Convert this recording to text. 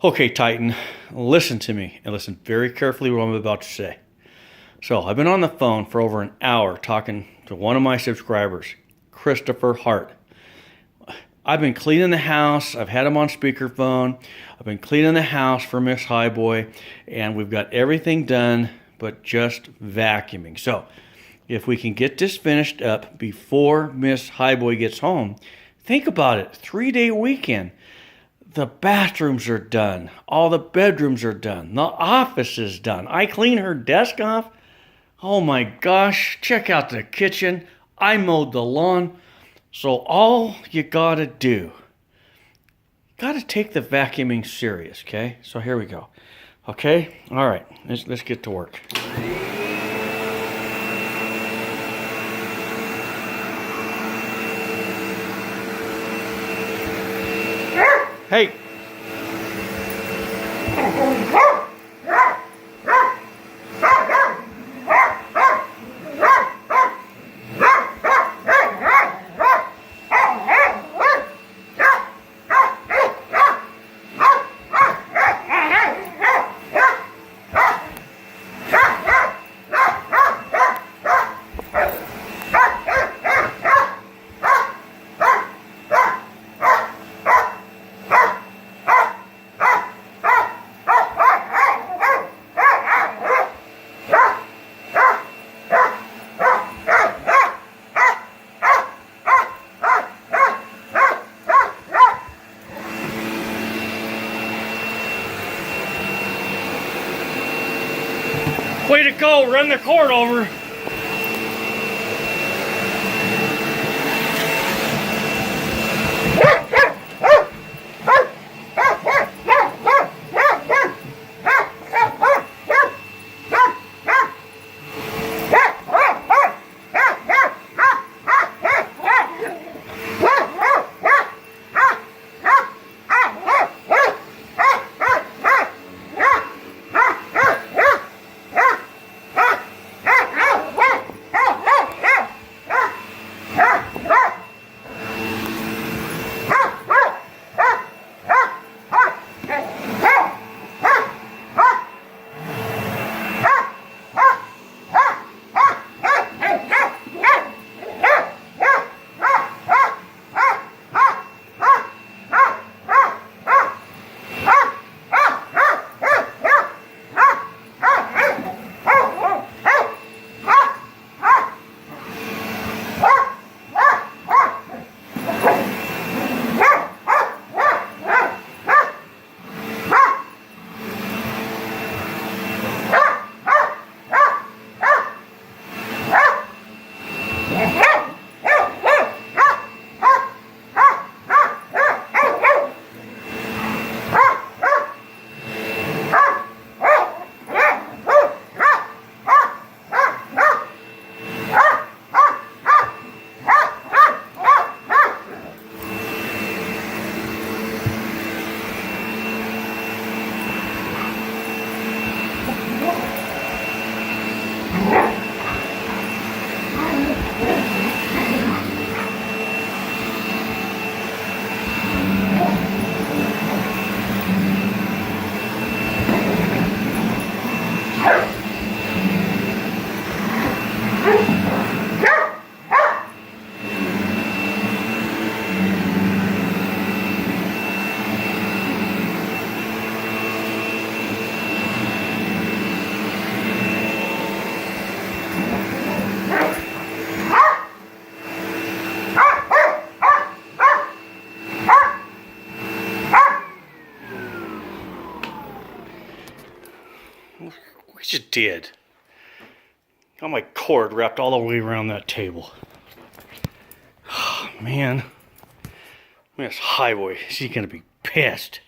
Okay, Titan, listen to me and listen very carefully what I'm about to say. So, I've been on the phone for over an hour talking to one of my subscribers, Christopher Hart. I've been cleaning the house. I've had him on speakerphone. I've been cleaning the house for Miss Highboy, and we've got everything done but just vacuuming. So, if we can get this finished up before Miss Highboy gets home, think about it. 3-day weekend. The bathrooms are done. All the bedrooms are done. The office is done. I clean her desk off. Oh my gosh, check out the kitchen. I mowed the lawn. So all you gotta do, gotta take the vacuuming serious, okay? So here we go. Okay? All right, let's get to work. Hey! Way to go, run the cord over. What you did? Got my cord wrapped all the way around that table. Oh, man. Miss Highboy, she's gonna be pissed.